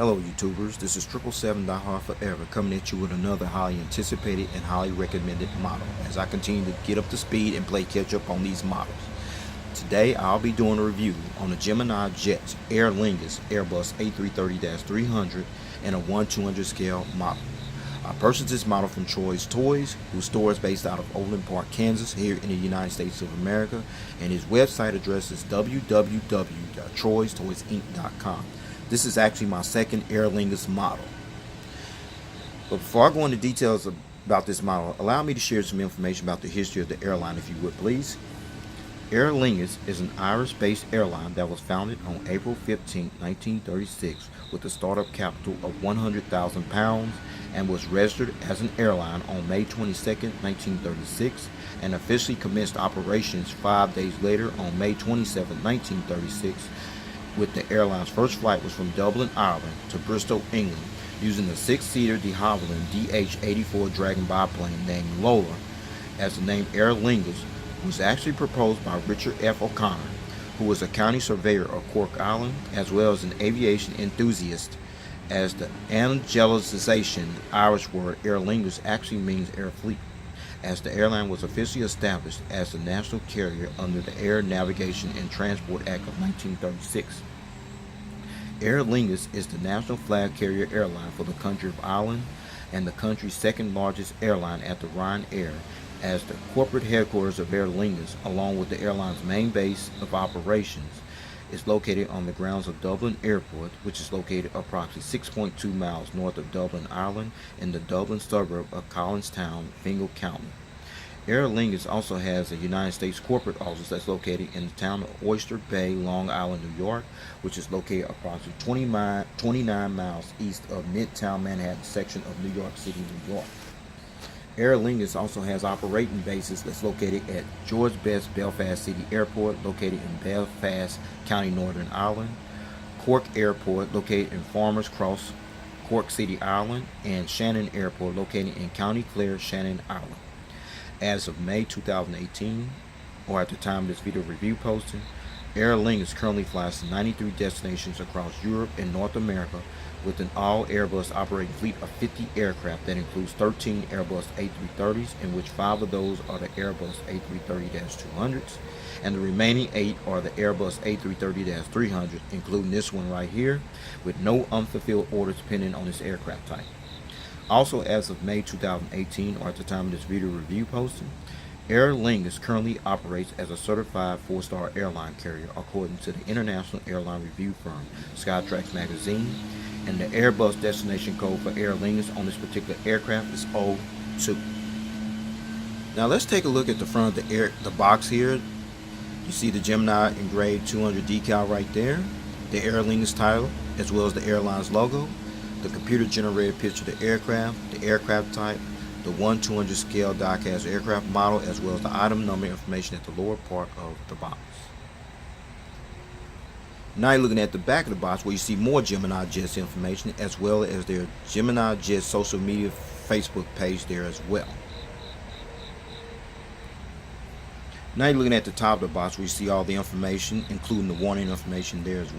Hello YouTubers, this is 777 Die Hard Forever coming at you with another highly anticipated and highly recommended model as I continue to get up to speed and play catch up on these models. Today I'll be doing a review on the Gemini Jets Aer Lingus Airbus A330-300 and a 1/200 scale model. I purchased this model from Troy's Toys, whose store is based out of Overland Park, Kansas, here in the United States of America, and his website address is www.troystoysinc.com. This is actually my second Aer Lingus model. But before I go into details about this model, allow me to share some information about the history of the airline, if you would please. Aer Lingus is an Irish-based airline that was founded on April 15, 1936 with a startup capital of £100,000 and was registered as an airline on May 22, 1936 and officially commenced operations 5 days later on May 27, 1936. With the airline's first flight was from Dublin, Ireland to Bristol, England, using a 6-seater de Havilland DH-84 Dragon biplane named Lola, as the name Aer Lingus was actually proposed by Richard F. O'Connor, who was a county surveyor of Cork Island, as well as an aviation enthusiast, as the Anglicisation Irish word Aer Lingus actually means air fleet, as the airline was officially established as the national carrier under the Air Navigation and Transport Act of 1936. Aer Lingus is the national flag carrier airline for the country of Ireland and the country's second largest airline after Ryanair, as the corporate headquarters of Aer Lingus, along with the airline's main base of operations, is located on the grounds of Dublin Airport, which is located approximately 6.2 miles north of Dublin, Ireland, in the Dublin suburb of Collinstown, Fingal County. Aer Lingus also has a United States corporate office that's located in the town of Oyster Bay, Long Island, New York, which is located approximately 29 miles east of Midtown Manhattan section of New York City, New York. Aer Lingus also has operating bases that's located at George Best Belfast City Airport, located in Belfast County, Northern Ireland, Cork Airport, located in Farmers Cross, Cork City, Ireland, and Shannon Airport, located in County Clare, Shannon, Ireland. As of May 2018, or at the time of this video review posting, Aer Lingus currently flies to 93 destinations across Europe and North America, with an all-Airbus operating fleet of 50 aircraft that includes 13 Airbus A330s, in which 5 of those are the Airbus A330-200s, and the remaining 8 are the Airbus A330-300, including this one right here, with no unfulfilled orders pending on this aircraft type. Also, as of May 2018, or at the time of this video review posting, Aer Lingus currently operates as a certified 4-star airline carrier according to the international airline review firm Skytrax Magazine, and the Airbus destination code for Aer Lingus on this particular aircraft is 02. Now let's take a look at the front of the box here. You see the Gemini engraved 200 decal right there, the Aer Lingus title, as well as the airline's logo, the computer generated picture of the aircraft type, the 1/200 scale die-cast aircraft model, as well as the item number information at the lower part of the box. Now you're looking at the back of the box, where you see more Gemini Jets information, as well as their Gemini Jets social media Facebook page there as well. Now you're looking at the top of the box, where you see all the information, including the warning information there as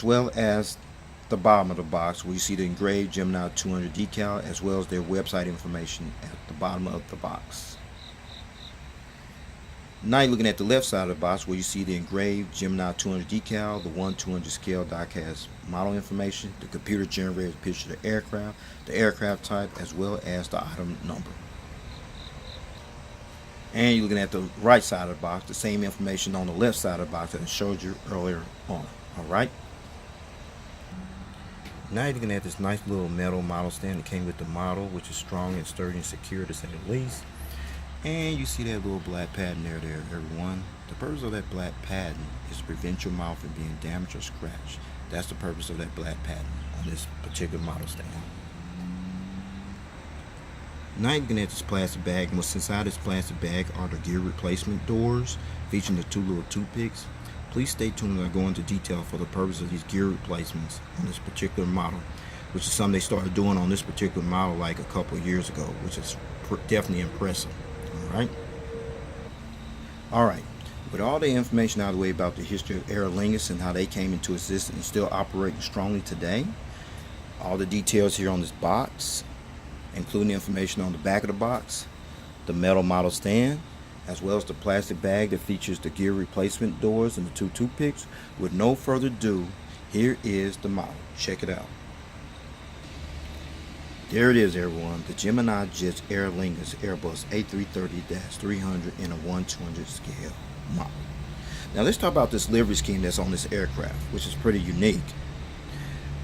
well as the bottom of the box, where you see the engraved Gemini 200 decal, as well as their website information at the bottom of the box. Now you're looking at the left side of the box, where you see the engraved Gemini 200 decal, the 1/200 scale die-cast model information, the computer generated picture of the aircraft type, as well as the item number. And you're looking at the right side of the box, the same information on the left side of the box that I showed you earlier on. Alright? Now you're looking at this nice little metal model stand that came with the model, which is strong and sturdy and secure, to say the least. And you see that little black pattern there, everyone. The purpose of that black pattern is to prevent your model from being damaged or scratched. That's the purpose of that black pattern on this particular model stand. Now you're looking at this plastic bag, and what's inside this plastic bag are the gear replacement doors, featuring the 2 little toothpicks. Please stay tuned as I go into detail for the purpose of these gear replacements on this particular model, which is something they started doing on this particular model like a couple of years ago, which is definitely impressive. Alright. With all the information out of the way about the history of Aer Lingus and how they came into existence and still operating strongly today, all the details here on this box, including the information on the back of the box, the metal model stand, as well as the plastic bag that features the gear replacement doors and the 2 toothpicks. With no further ado, here is the model. Check it out. There it is, everyone. The Gemini Jets Aer Lingus Airbus A330-300 in a 1/200 scale model. Now let's talk about this livery scheme that's on this aircraft, which is pretty unique.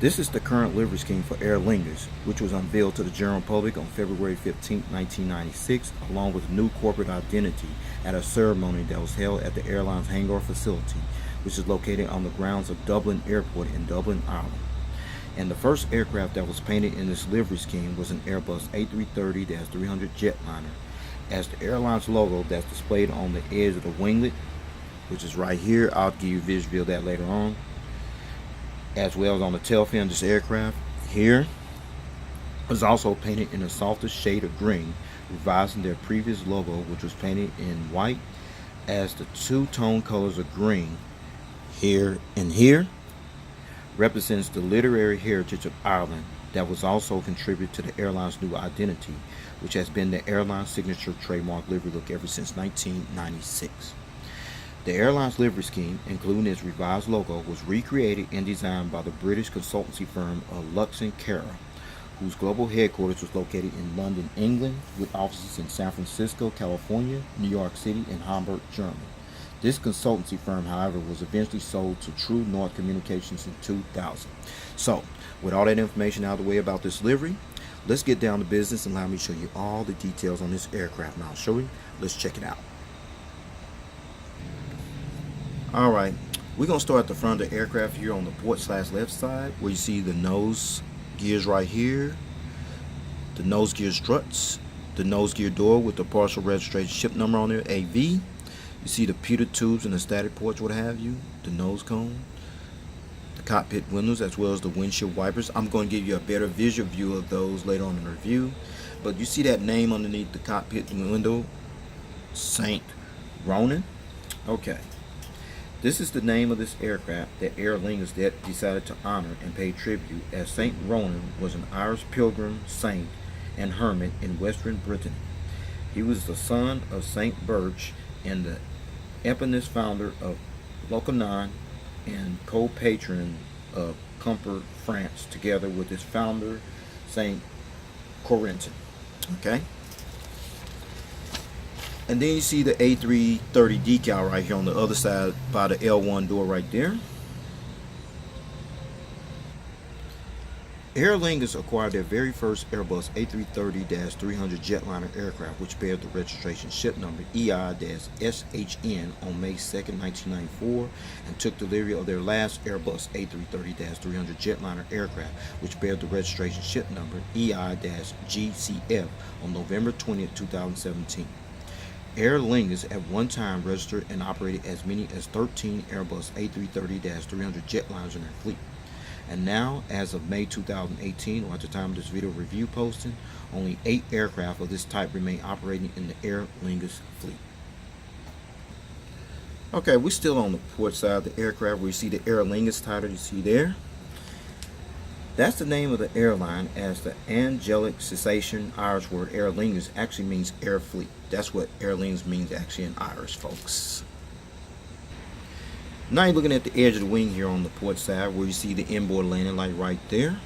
This is the current livery scheme for Aer Lingus, which was unveiled to the general public on February 15, 1996, along with new corporate identity at a ceremony that was held at the airline's Hangar facility, which is located on the grounds of Dublin Airport in Dublin, Ireland. And the first aircraft that was painted in this livery scheme was an Airbus A330-300 Jetliner, as the airline's logo that's displayed on the edge of the winglet, which is right here. I'll give you a visual of that later on, as well as on the tailfin of this aircraft here, was also painted in a softer shade of green, revising their previous logo, which was painted in white, as the 2-tone colors of green here and here represents the literary heritage of Ireland that was also contributed to the airline's new identity, which has been the airline's signature trademark livery look ever since 1996. The airline's livery scheme, including its revised logo, was recreated and designed by the British consultancy firm of Lux & Cara, whose global headquarters was located in London, England, with offices in San Francisco, California, New York City, and Hamburg, Germany. This consultancy firm, however, was eventually sold to True North Communications in 2000. So, with all that information out of the way about this livery, let's get down to business and allow me to show you all the details on this aircraft. Now, shall we? Let's check it out. Alright, we're going to start at the front of the aircraft here on the port/left side, where you see the nose gears right here, the nose gear struts, the nose gear door with the partial registration ship number on there, AV. You see the pewter tubes and the static ports, what have you, the nose cone, the cockpit windows, as well as the windshield wipers. I'm going to give you a better visual view of those later on in the review. But you see that name underneath the cockpit window, St. Ronan? Okay. This is the name of this aircraft that Aer Lingus decided to honor and pay tribute, as St. Ronan was an Irish pilgrim, saint, and hermit in western Britain. He was the son of St. Birch and the eponymous founder of Locanon and co-patron of Comfort, France, together with his founder, St. Corentin. Okay? And then you see the A330 decal right here on the other side by the L1 door right there. Aer Lingus acquired their very first Airbus A330-300 Jetliner aircraft, which bears the registration ship number EI-SHN on May 2nd, 1994, and took delivery of their last Airbus A330-300 Jetliner aircraft, which bears the registration ship number EI-GCF on November 20th, 2017. Aer Lingus at one time registered and operated as many as 13 Airbus A330-300 jetliners in their fleet. And now, as of May 2018, or at the time of this video review posting, only 8 aircraft of this type remain operating in the Aer Lingus fleet. Okay, we're still on the port side of the aircraft where you see the Aer Lingus title you see there. That's the name of the airline, as the angelic cessation Irish word Aer Lingus actually means air fleet. That's what Aer Lingus means actually in Irish, folks. Now you're looking at the edge of the wing here on the port side where you see the inboard landing light right there.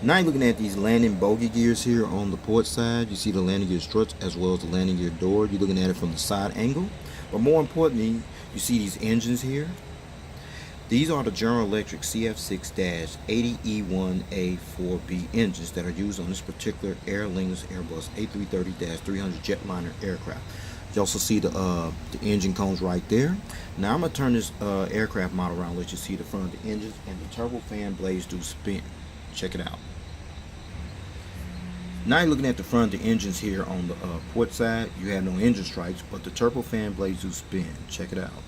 Now you're looking at these landing bogey gears here on the port side. You see the landing gear struts as well as the landing gear door. You're looking at it from the side angle. But more importantly, you see these engines here. These are the General Electric CF6-80E1A4B engines that are used on this particular Aer Lingus Airbus A330-300 Jetliner aircraft. You also see the engine cones right there. Now I'm going to turn this aircraft model around, let you see the front of the engines, and the turbofan blades do spin. Check it out. Now you're looking at the front of the engines here on the port side. You have no engine strikes, but the turbofan blades do spin. Check it out.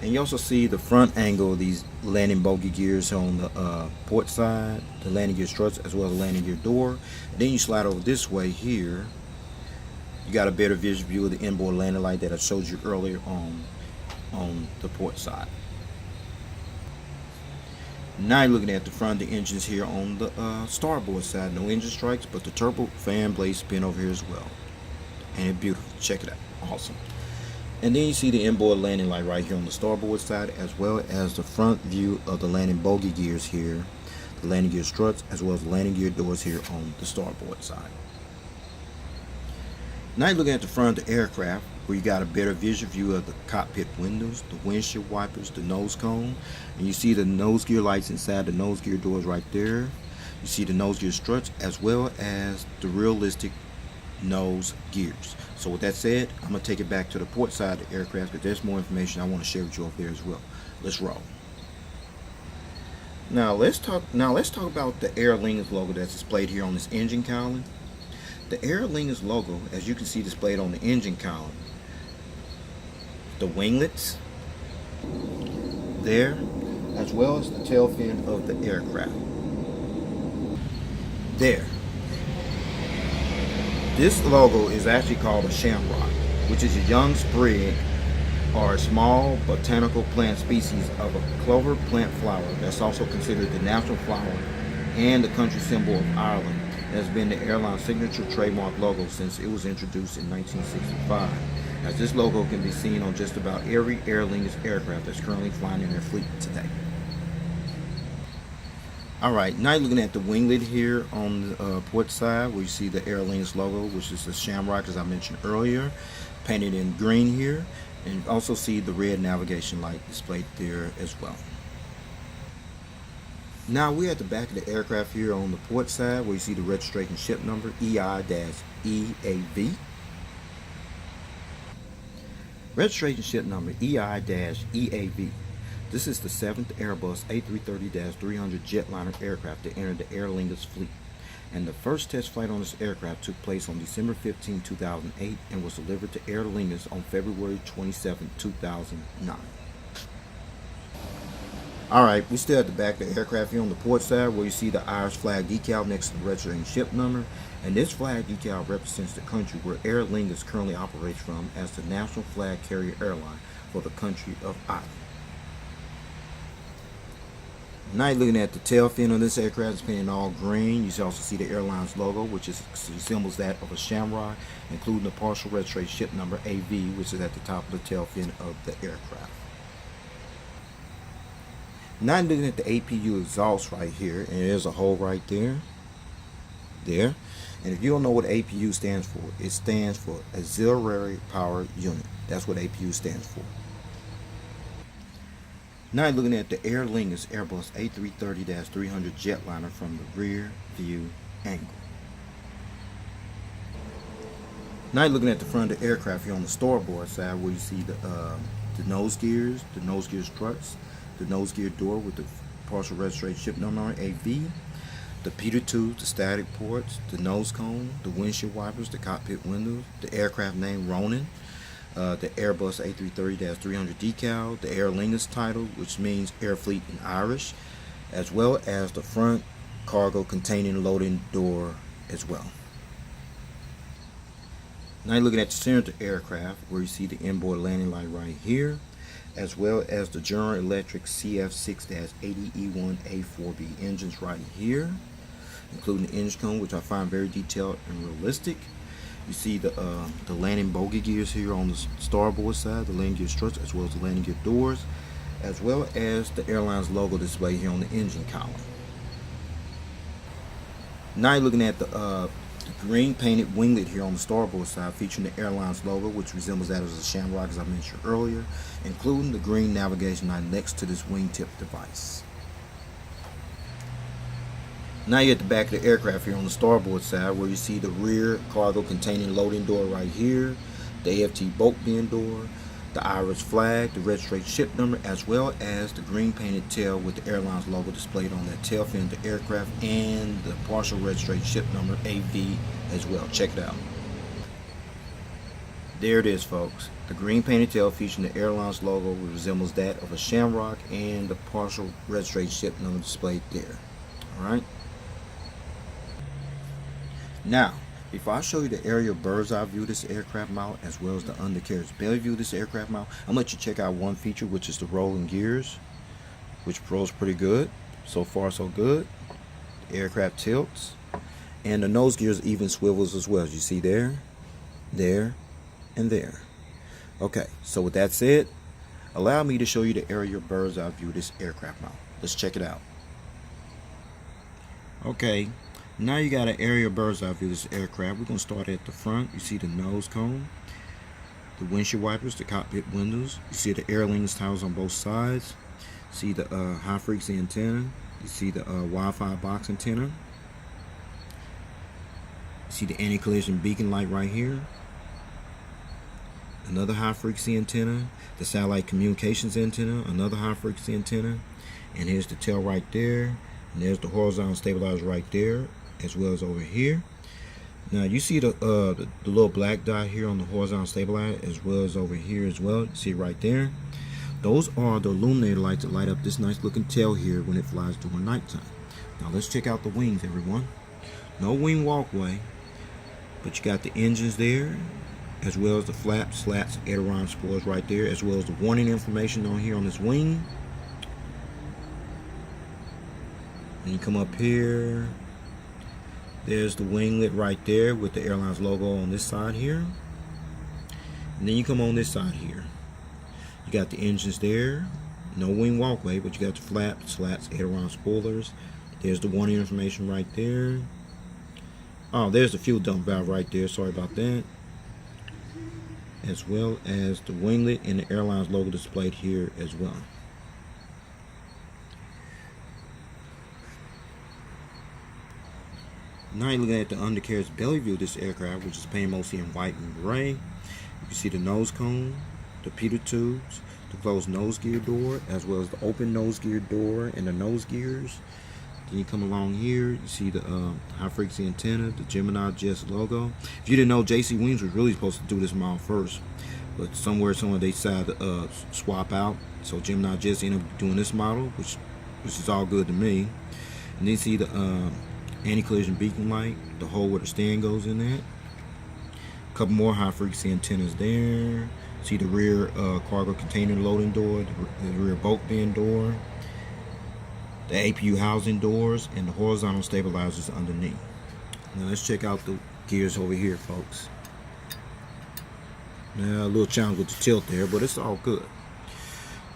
And you also see the front angle of these landing bogey gears on the port side, the landing gear struts, as well as the landing gear door. And then you slide over this way here, You got a better visual view of the inboard landing light that I showed you earlier on the port side. Now you're looking at the front of the engines here on the starboard side. No engine strikes, but the turbo fan blades spin over here as well. And it's beautiful. Check it out. Awesome. And then you see the inboard landing light right here on the starboard side, as well as the front view of the landing bogey gears here, the landing gear struts, as well as the landing gear doors here on the starboard side. Now you're looking at the front of the aircraft, where you got a better visual view of the cockpit windows, the windshield wipers, the nose cone, and you see the nose gear lights inside the nose gear doors right there. You see the nose gear struts, as well as the realistic nose gears. So with that said, I'm going to take it back to the port side of the aircraft, because there's more information I want to share with you over there as well. Let's roll. Now let's talk about the Aer Lingus logo that's displayed here on this engine cowling. The Aer Lingus logo, as you can see displayed on the engine cowling, the winglets there, as well as the tail fin of the aircraft there. This logo is actually called a shamrock, which is a young sprig or a small botanical plant species of a clover plant flower that's also considered the national flower and the country symbol of Ireland. It has been the airline's signature trademark logo since it was introduced in 1965, as this logo can be seen on just about every Aer Lingus aircraft that's currently flying in their fleet today. Alright, now you're looking at the winglet here on the port side, where you see the Aer Lingus logo, which is the shamrock as I mentioned earlier, painted in green here, and you also see the red navigation light displayed there as well. Now we're at the back of the aircraft here on the port side, where you see the registration ship number EI-EAV. Registration ship number EI-EAV. This is the 7th Airbus A330-300 Jetliner aircraft that entered the Aer Lingus fleet. And the first test flight on this aircraft took place on December 15, 2008 and was delivered to Aer Lingus on February 27, 2009. Alright, we're still at the back of the aircraft here on the port side, where you see the Irish flag decal next to the registration ship number. And this flag decal represents the country where Aer Lingus currently operates from as the national flag carrier airline for the country of Ireland. Now you're looking at the tail fin of this aircraft. It's painted all green. You also see the airline's logo, which resembles that of a shamrock, including the partial registration ship number AV, which is at the top of the tail fin of the aircraft. Now I'm looking at the APU exhaust right here, and there's a hole right there. And if you don't know what APU stands for, it stands for Auxiliary Power Unit. That's what APU stands for. Now you're looking at the Aer Lingus Airbus A330-300 Jetliner from the rear view angle. Now you're looking at the front of the aircraft here on the starboard side, where you see the nose gears, the nose gear struts, the nose gear door with the partial registration ship number AV, the Peter tubes, the static ports, the nose cone, the windshield wipers, the cockpit windows, the aircraft name Ronin, the Airbus A330-300 decal, the Aer Lingus title, which means Air Fleet in Irish, as well as the front cargo containing loading door as well. Now you're looking at the center of the aircraft, where you see the inboard landing light right here, as well as the General Electric CF6-80E1A4B engines right here, including the engine cone, which I find very detailed and realistic. You see the landing bogey gears here on the starboard side, the landing gear struts, as well as the landing gear doors, as well as the airline's logo displayed here on the engine column. Now you're looking at the green painted winglet here on the starboard side, featuring the airline's logo, which resembles that of a shamrock as I mentioned earlier, including the green navigation light next to this wingtip device. Now you're at the back of the aircraft here on the starboard side, where you see the rear cargo containing loading door right here, the AFT boat bin door, the Irish flag, the registration ship number, as well as the green painted tail with the airline's logo displayed on that tail fin of the aircraft, and the partial registration ship number AV as well. Check it out. There it is, folks. The green painted tail featuring the airline's logo resembles that of a shamrock, and the partial registration ship number displayed there. Alright. Now, Before I show you the aerial bird's eye view of this aircraft model, as well as the undercarriage belly view of this aircraft model, I'm going to let you check out one feature, which is the rolling gears, which rolls pretty good. So far, so good. The aircraft tilts. And the nose gears even swivels as well, as you see there, there, and there. Okay, so with that said, allow me to show you the aerial bird's eye view of this aircraft model. Let's check it out. Okay, now you got an aerial bird's eye view of this aircraft. We're going to start at the front. You see the nose cone, the windshield wipers, the cockpit windows. You see the Aer Lingus towers on both sides. See the high frequency antenna. You see the Wi-Fi box antenna. You see the anti-collision beacon light right here. Another high frequency antenna. The satellite communications antenna. Another high frequency antenna. And here's the tail right there. And there's the horizontal stabilizer right there, as well as over here. Now you see the little black dot here on the horizontal stabilizer, as well as over here as well. You see it right there. Those are the illuminator lights that light up this nice looking tail here when it flies during nighttime. Now let's check out the wings, everyone. No wing walkway, but you got the engines there, as well as the flaps, slats, aileron spoilers right there, as well as the warning information on here on this wing. And you come up here, there's the winglet right there with the airline's logo on this side here. And then you come on this side here. You got the engines there, no wing walkway, but you got the flaps, slats, aileron spoilers. There's the warning information right there. Oh, there's the fuel dump valve right there, sorry about that. As well as the winglet and the airline's logo displayed here as well. Now you're looking at the undercarriage belly view of this aircraft, which is painted mostly in white and gray. You can see the nose cone, the pitot tubes, the closed nose gear door, as well as the open nose gear door and the nose gears. Then you come along here, you see the high frequency antenna, the Gemini Jets logo. If you didn't know, JC Wings was really supposed to do this model first, but somewhere they decided to swap out. So Gemini Jets ended up doing this model, which is all good to me. And then you see the anti-collision beacon light, the hole where the stand goes in that. A couple more high frequency antennas there. See the rear cargo container loading door, the rear bulk bin door, the APU housing doors, and the horizontal stabilizers underneath. Now let's check out the gears over here, folks. Now a little challenge with the tilt there, but it's all good.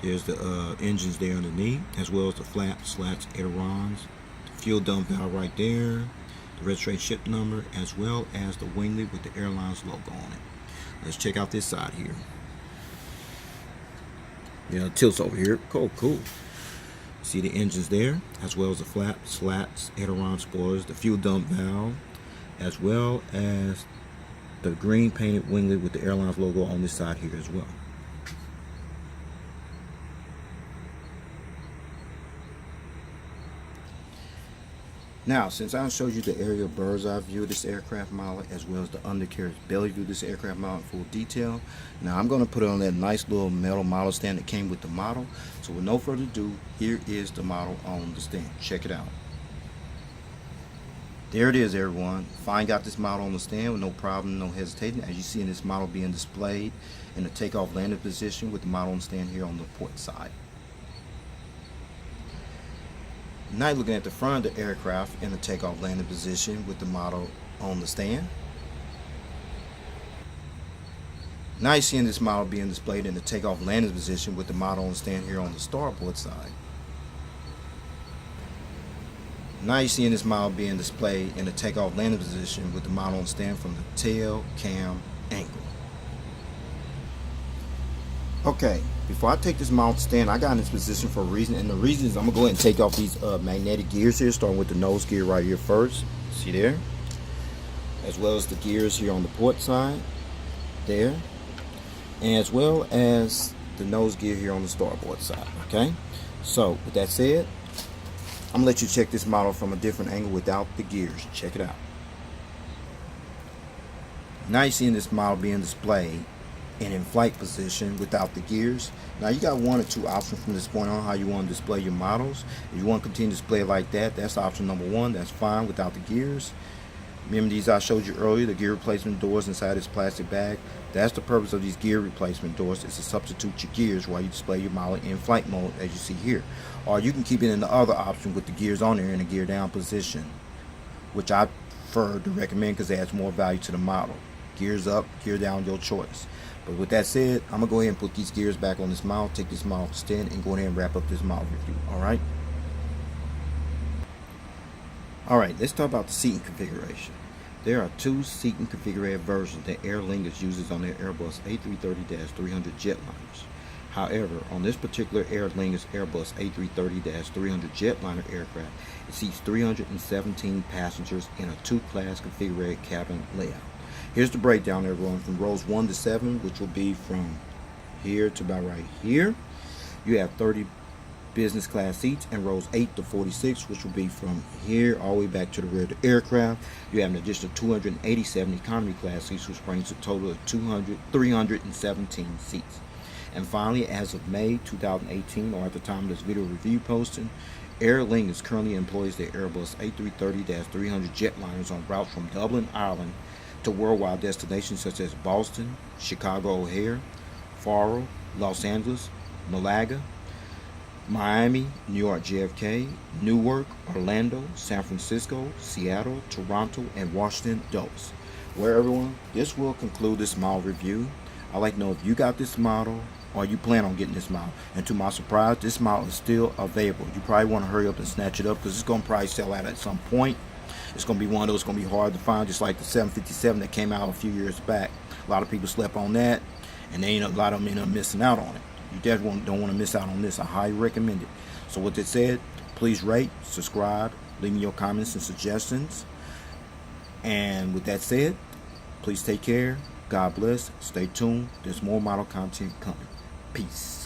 There's the engines there underneath, as well as the flaps, slats, ailerons, the fuel dump valve right there, the registration ship number, as well as the winglet with the airline's logo on it. Let's check out this side here. Yeah, it tilts over here. Cool. See the engines there, as well as the flaps, slats, aileron spoilers, the fuel dump valve, as well as the green painted winglet with the airline's logo on this side here as well. Now, since I showed you the aerial bird's eye view of this aircraft model, as well as the undercarriage belly view of this aircraft model in full detail, now I'm going to put it on that nice little metal model stand that came with the model. So with no further ado, here is the model on the stand. Check it out. There it is, everyone. Fine got this model on the stand with no problem, no hesitation. As you see in this model being displayed in the takeoff landing position with the model on the stand here on the port side. Now you're looking at the front of the aircraft in the takeoff landing position with the model on the stand. Now you're seeing this model being displayed in the takeoff landing position with the model on the stand here on the starboard side. Now you're seeing this model being displayed in the takeoff landing position with the model on the stand from the tail cam angle. Okay, before I take this model to stand, I got in this position for a reason, and the reason is I'm going to go ahead and take off these magnetic gears here, starting with the nose gear right here first. See there? As well as the gears here on the port side. There. And as well as the nose gear here on the starboard side. Okay? So, with that said, I'm going to let you check this model from a different angle without the gears. Check it out. Now you're seeing this model being displayed and in flight position without the gears. Now you got one or two options from this point on how you want to display your models. If you want to continue to display it like that, that's option number one. That's fine without the gears. Remember these I showed you earlier, the gear replacement doors inside this plastic bag? That's the purpose of these gear replacement doors, is to substitute your gears while you display your model in flight mode, as you see here. Or you can keep it in the other option with the gears on there in a gear down position, which I prefer to recommend because it adds more value to the model. Gears up, gear down, your choice. But with that said, I'm going to go ahead and put these gears back on this model, take this model to stand, and go ahead and wrap up this model review. Alright? Alright, let's talk about the seating configuration. There are two seating configuration versions that Aer Lingus uses on their Airbus A330-300 jetliners. However, on this particular Aer Lingus Airbus A330-300 jetliner aircraft, it seats 317 passengers in a two-class configured cabin layout. Here's the breakdown, everyone, from rows 1 to 7, which will be from here to about right here. You have 30 business class seats, and rows 8 to 46, which will be from here all the way back to the rear of the aircraft. You have an additional 287 economy class seats, which brings a total of 317 seats. And finally, as of May 2018, or at the time of this video review posting, Aer Lingus currently employs their Airbus A330-300 jetliners on routes from Dublin, Ireland to worldwide destinations such as Boston, Chicago O'Hare, Faro, Los Angeles, Malaga, Miami, New York JFK, Newark, Orlando, San Francisco, Seattle, Toronto, and Washington Dulles. Well, everyone, this will conclude this model review. I'd like to know if you got this model or you plan on getting this model. And to my surprise, this model is still available. You probably want to hurry up and snatch it up because it's going to probably sell out at some point. It's going to be one of those going to be hard to find, just like the 757 that came out a few years back. A lot of people slept on that, and a lot of them end up missing out on it. You definitely don't want to miss out on this. I highly recommend it. So with that said, please rate, subscribe, leave me your comments and suggestions. And with that said, please take care. God bless. Stay tuned. There's more model content coming. Peace.